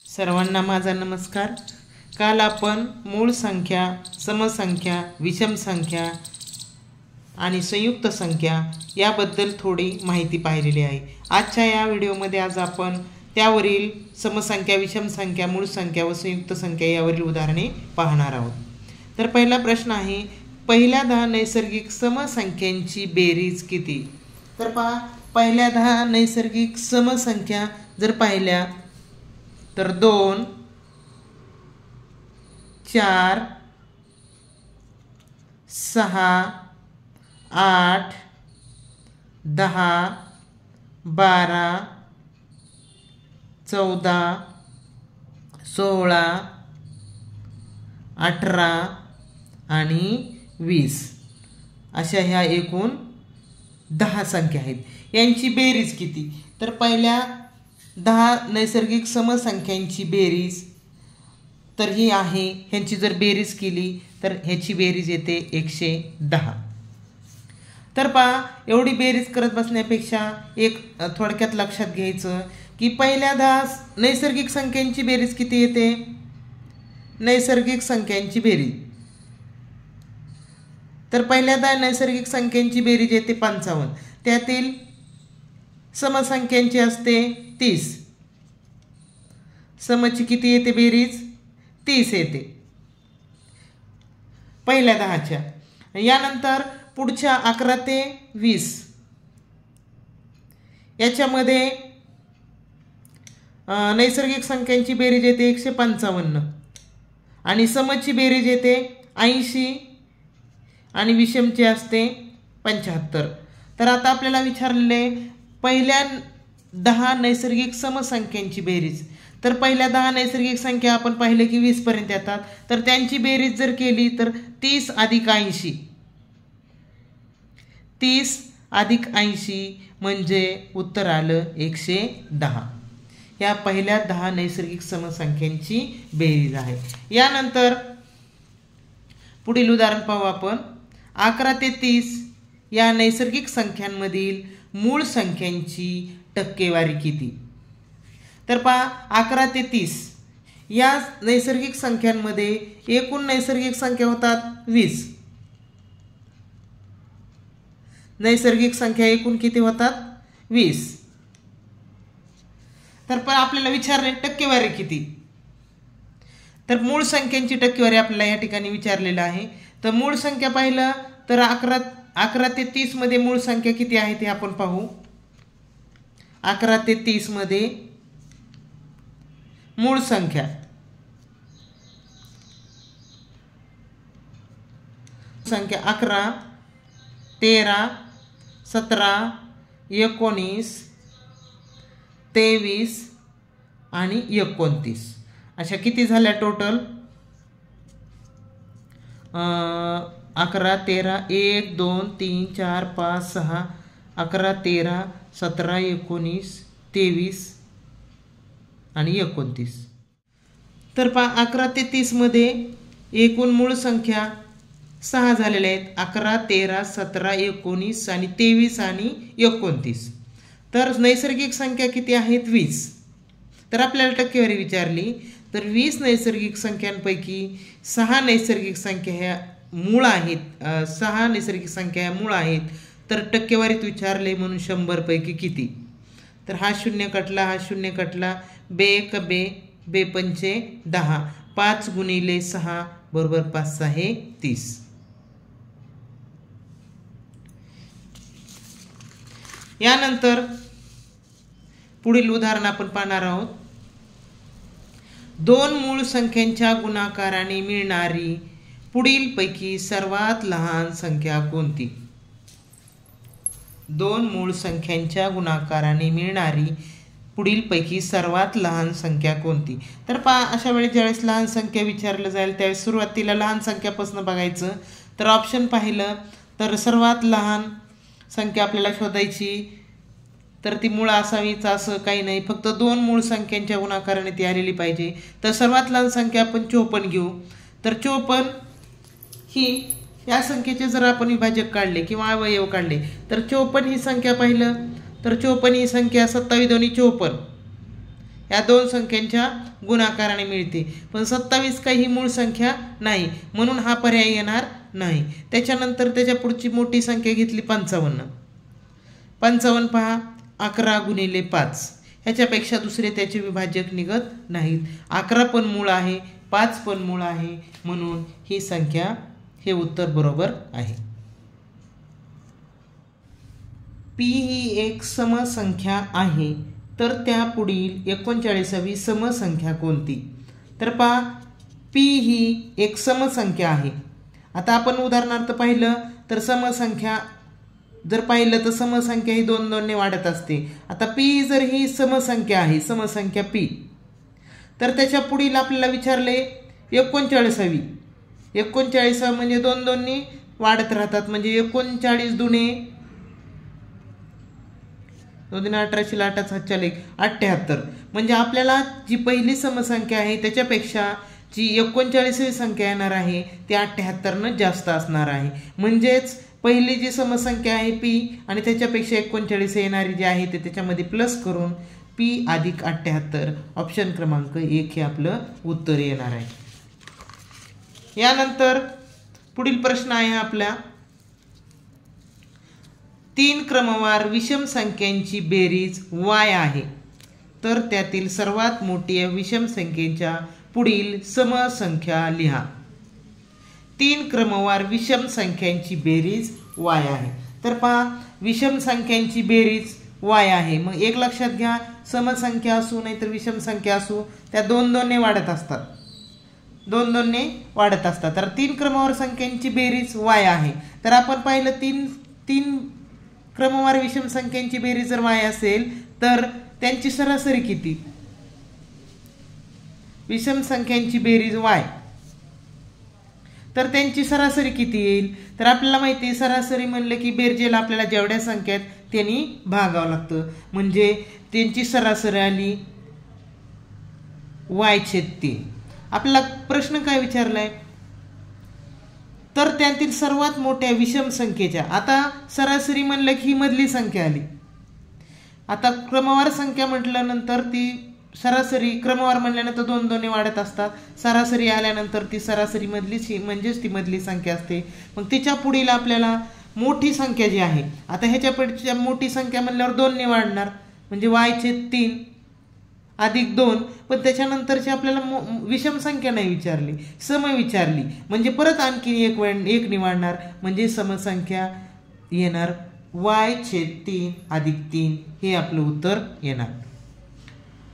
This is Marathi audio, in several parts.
सर्वांना माझा नमस्कार। काल आपण मूळ संख्या, समसंख्या, विषम संख्या आणि संयुक्त संख्या याबद्दल थोडी माहिती पाहिलेली आहे। आजच्या या व्हिडिओमध्ये आज आपण त्यावरील समसंख्या, विषम संख्या, मूळ संख्या व संयुक्त संख्या यावरील उदाहरणे पाहणार आहोत। तर पहिला प्रश्न आहे, पहिल्या 10 नैसर्गिक समसंख्यांची बेरीज किती? तर पहा, पहिल्या 10 नैसर्गिक समसंख्या जर पाहिल्या तर 2, 4, 6, 8, 10, 12, 14, 16, 18 आणि 20 अशा ह्या एकूण 10 संख्या आहेत। यांची बेरीज किती? तर पहिल्या 10 नैसर्गिक समसंख्यांची बेरीज तर ही आहे, ह्यांची जर बेरीज केली तर ह्याची बेरीज येते 110। तर पहा, एवढी बेरीज करत बसण्यापेक्षा एक थोडक्यात लक्षात घ्यायचं की पहिल्या 10 नैसर्गिक संख्यांची बेरीज किती येते? नैसर्गिक संख्यांची बेरीज तर पहिल्या 10 नैसर्गिक संख्यांची बेरीज येते 55। त्यातील समसंख्यांची असते 30। समची किती येते बेरीज? 30 येते पहिल्या 10च्या। यानंतर पुढच्या 11 ते 20 याच्यामध्ये नैसर्गिक संख्यांची बेरीज येते 155 आणि समची बेरीज येते 80 आणि विषमची असते 75। तर आता आपल्याला विचारलेले पहिल्या 10 नैसर्गिक समसंख्यांची बेरीज। तर पहिल्या 10 नैसर्गिक संख्या आपण पाहिले की 20 पर्यंत येतात। तर त्यांची बेरीज जर केली तर 30 अधिक 80, 30 अधिक 80 म्हणजे उत्तर आलं 110। या पहिल्या 10 नैसर्गिक समसंख्यांची बेरीज आहे। यानंतर पुढील उदाहरण पाहू आपण। 11 ते 30 या नैसर्गिक संख्यांमधील मूळ संख्यांची टक्केवारी किती? तर पहा, 11 ते 30 या नैसर्गिक संख्यांमध्ये एकूण नैसर्गिक संख्या होतात 20। नैसर्गिक संख्या एकूण किती होतात? 20। तर पण आपल्याला विचारले टक्केवारी किती? तर मूळ संख्यांची टक्केवारी आपल्याला या ठिकाणी विचारलेलं आहे। तर मूळ संख्या पाहिलं तर 11 ते 30 मध्ये मूळ संख्या किती आहे ते आपण पाहू। 11 ते 30 मध्ये मूळ संख्या संख्या 11, 13, 17, 19, 23 आणि 29 अशा किती झाल्या टोटल? 11, 13, 1, 2, 3, 4, 5, 6, 11, 13, 17, 19, 23 आणि 29। तर पहा, 11 ते 30 मध्ये एकूण मूळ संख्या 6 झालेल्या आहेत। 11, 13, 17, 19 आणि 23 आणि 29। तर नैसर्गिक संख्या किती आहेत? 20। तर आपल्याला टक्केवारी विचारली तर 20 नैसर्गिक संख्यांपैकी 6 नैसर्गिक संख्या ह्या मूळ आहेत, 6 नैसर्गिक संख्या ह्या मूळ आहेत। तर टक्केवारीत विचारले म्हणून 100 पैकी किती? तर हा शून्य कटला, हा शून्य कटला, बे 1 बे, बे 5 10, 5 गुणिले 6 बरोबर 5 6 30। यानंतर पुढील उदाहरण आपण पाहणार आहोत। 2 मूळ संख्यांच्या गुणाकाराने मिळणारी पुढील पैकी सर्वात लहान संख्या कोणती? 2 मूळ संख्यांच्या गुणाकाराने मिळणारी पुढील पैकी सर्वात लहान संख्या कोणती? तर पहा, अशा वेळी ज्यावेळेस लहान संख्या विचारलं जाईल त्यावेळेस सुरुवातीला लहान संख्यापासून बघायचं। तर ऑप्शन पाहिलं तर सर्वात लहान संख्या आपल्याला शोधायची, तर ती मूळ असावीच असं काही नाही, फक्त 2 मूळ संख्यांच्या गुणाकाराने ती आलेली पाहिजे। तर सर्वात लहान संख्या आपण 54 घेऊ। तर 54 ही या संख्येचे जर आपण विभाजक काढले किंवा अवयव काढले तर 54 ही संख्या पाहिलं तर 54 ही संख्या 27 दोन्ही 54 या दोन संख्यांच्या गुणाकाराने मिळते, पण 27 काही ही मूळ संख्या नाही, म्हणून हा पर्याय येणार नाही. त्याच्यानंतर त्याच्या पुढची मोठी संख्या घेतली 55. 55 पहा 11 गुणिले 5, ह्याच्यापेक्षा दुसरे त्याचे विभाजक निघत नाहीत. 11 पण मूळ आहे, 5 पण मूळ आहे, म्हणून ही संख्या, हे उत्तर बरोबर आहे. पी ही एक समसंख्या आहे, तर त्या पुढील 39वी समसंख्या कोणती? तर पहा पी ही एक समसंख्या आहे. आता आपण उदाहरणार्थ पाहिलं तर समसंख्या जर पाहिलं तर समसंख्या ही 2 ने वाढत असते. आता पी जर ही समसंख्या आहे, समसंख्या पी, तर त्याच्या पुढील आपल्याला विचारले 39वी. 39 म्हणजे 2 ने वाढत राहतात, म्हणजे 39 दुणे 78. म्हणजे आपल्याला जी पहिली समसंख्या आहे त्याच्यापेक्षा जी 39वी संख्या येणार आहे ती 78 जास्त असणार आहे. म्हणजेच पहिली जी समसंख्या आहे पी आणि त्याच्यापेक्षा 39 येणारी जी आहे ते त्याच्यामध्ये प्लस करून पी अधिक 78, ऑप्शन क्रमांक 1 हे आपलं उत्तर येणार आहे. यानंतर पुढील प्रश्न आहे आपल्या 3 क्रमवार विषम संख्यांची बेरीज y आहे, तर त्यातील सर्वात मोठी विषम संख्येच्या पुढील समसंख्या लिहा. 3 क्रमवार विषम संख्यांची बेरीज y आहे. तर पहा विषम संख्यांची बेरीज y आहे, मग एक लक्षात घ्या, समसंख्या असू नाहीतर विषम संख्या असू त्या 2 ने वाढत असतात, 2 ने वाढत असतात. तर 3 क्रमवार संख्यांची बेरीज y आहे. तर आपण पाहिलं 3 क्रमवार विषम संख्यांची बेरीज जर y असेल तर त्यांची सरासरी किती? विषम संख्यांची बेरीज y, तर त्यांची सरासरी किती येईल? तर आपल्याला माहिती आहे सरासरी म्हणलं की बेरजेला आपल्याला जेवढ्या संख्या आहेत त्यांनी भागावं लागतं, म्हणजे त्यांची सरासरी आली y/3. आपल्याला प्रश्न काय विचारलाय? तर त्यातील सर्वात मोठ्या विषम संख्येच्या, आता सरासरी म्हणलं की ही मधली संख्या आली. आता क्रमवार संख्या म्हटल्यानंतर ती सरासरी, क्रमवार म्हणल्यानंतर 2 ने वाढत असतात, सरासरी आल्यानंतर ती सरासरी मधली म्हणजेच ती मधली संख्या असते. मग तिच्या पुढील आपल्याला मोठी संख्या जी आहे, आता ह्याच्यापेक्षा मोठी संख्या म्हणल्यावर 2 ने वाढणार, म्हणजे y/3 अधिक 2, पण त्याच्यानंतरची आपल्याला विषम संख्या नाही विचारली, सम विचारली, म्हणजे परत आणखी एक निवडणार, म्हणजे समसंख्या येणार y/3 अधिक 3, हे आपलं उत्तर येणार.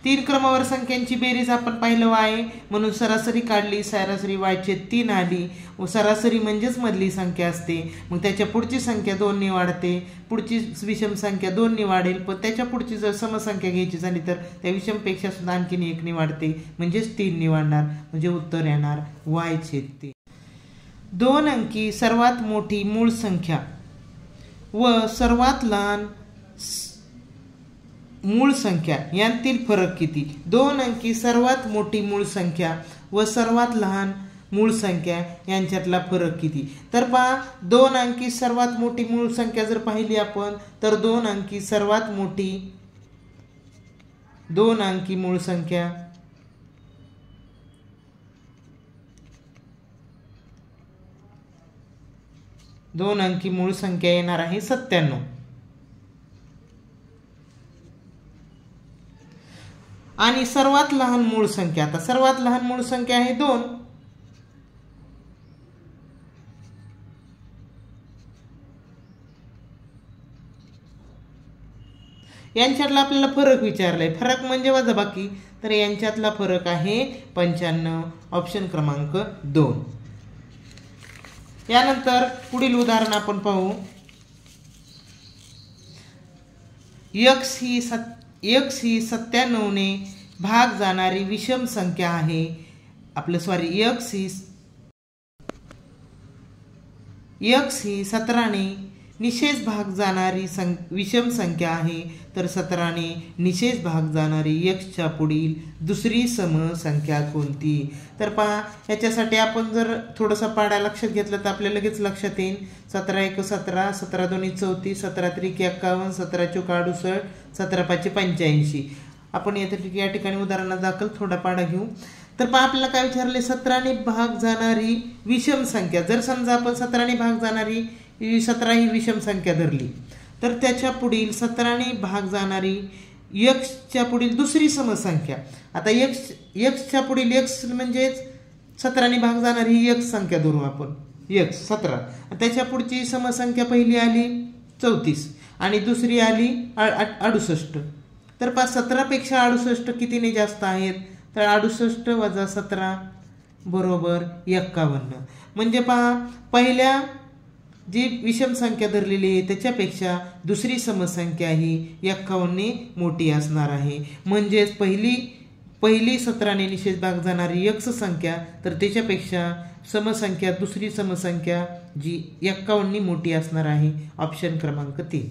3 क्रमवार संख्यांची बेरीज आपण पाहिलं y, म्हणून सरासरी काढली, सरासरी y/3 आली, व सरासरी म्हणजेच मधली संख्या असते. मग त्याच्या पुढची संख्या 2 ने वाढते, पुढची विषम संख्या 2 ने वाढेल, पण त्याच्या पुढची जर समसंख्या घ्यायची झाली तर त्या विषमपेक्षा सुद्धा आणखीन 1 ने वाढते, म्हणजेच 3 ने वाढणार, म्हणजे उत्तर येणार y/3. 2 अंकी सर्वात मोठी मूळ संख्या व सर्वात लहान मूळ संख्या यांतील फरक किती? 2 अंकी सर्वात मोठी मूळ संख्या व सर्वात लहान मूळ संख्या यांच्यातला फरक किती? तर पहा 2 अंकी सर्वात मोठी मूळ संख्या जर पाहिली आपण तर 2 अंकी सर्वात मोठी 2 अंकी मूळ संख्या येणार आहे 97. आणि सर्वात लहान मूळ संख्या, आता सर्वात लहान मूळ संख्या आहे 2, यांच्यातला आपल्याला फरक विचारलाय. फरक म्हणजे वजाबाकी, तर यांच्यातला फरक आहे 95, ऑप्शन क्रमांक 2. यानंतर पुढील उदाहरण आपण पाहू. x ही 97 ने भाग जाणारी विषम संख्या आहे. x ही 17 ने निशेष भाग जाणारी विषम संख्या आहे, तर 17 ने निशेष भाग जाणारी x च्या पुढील दुसरी समसंख्या कोणती? तर पहा याच्यासाठी आपण जर थोडासा पाडा लक्षात घेतला तर आपल्याला लगेच लक्षात येईल. 17 × 17, 17 × 2 = 34, 17 × 3 = 51, 17 × 4 = 68, 17 × 5 = 85. आपण या ठिकाणी उदाहरणात दाखल थोडा पाढा घेऊ. तर पहा आपल्याला काय विचारले, 17ने भाग जाणारी विषम संख्या. जर समजा आपण 17ने भाग जाणारी 17 ही विषम संख्या धरली, तर त्याच्या पुढील 17ने भाग जाणारी एक्सच्या पुढील दुसरी समसंख्या. आता एक्सच्या पुढील एक्स म्हणजेच 17ने भाग जाणारी ही एक्स संख्या धरू आपण, एक्स 17. त्याच्या पुढची समसंख्या पहिली आली 34 आणि दुसरी आली 68. तर पहा 17 पेक्षा 68 कितीने जास्त आहेत, तर 68 वजा 17 बरोबर 51. म्हणजे पहा पहिल्या जी विषम संख्या धरलेली आहे त्याच्यापेक्षा दुसरी समसंख्या ही 51ने मोठी असणार आहे. म्हणजेच पहिली 17ने निषेध भाग जाणारी एक्स संख्या, तर त्याच्यापेक्षा समसंख्या दुसरी समसंख्या जी 51ने मोठी असणार आहे. ऑप्शन क्रमांक 3.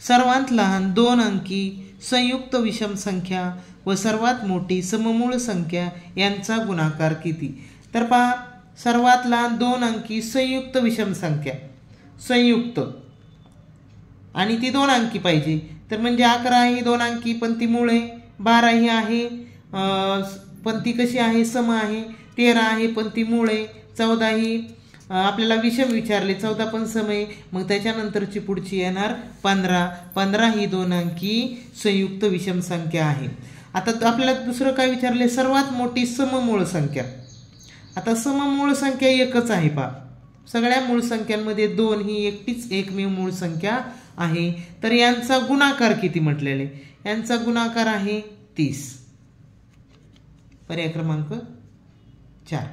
सर्वात लहान 2 अंकी संयुक्त विषम संख्या व सर्वात मोठी सममूळ संख्या यांचा गुणाकार किती. तर पहा सर्वात लहान 2 अंकी संयुक्त विषम संख्या, संयुक्त, आणि ती 2 अंकी पाहिजे. तर म्हणजे 11 ही 2 अंकी पण ती मूळ आहे, 12 ही आहे पण ती कशी आहे, सम आहे, 13 आहे पण ती मूळ आहे, 14 ही आपल्याला विषम विचारले, 14 पण सम आहे. मग त्याच्यानंतरची पुढची येणार 15. 15 ही 2 अंकी संयुक्त विषम संख्या आहे. आता आपल्याला दुसरं काय विचारले, सर्वात मोठी सममूळ संख्या. आता सममूळ संख्या एकच आहे पहा, सगळ्या मूळ संख्यांमध्ये 2 ही एकटीच एकमेव मूळ संख्या आहे. तर यांचा गुणाकार किती म्हटलेले, यांचा गुणाकार आहे 30. पर्याय क्रमांक 4.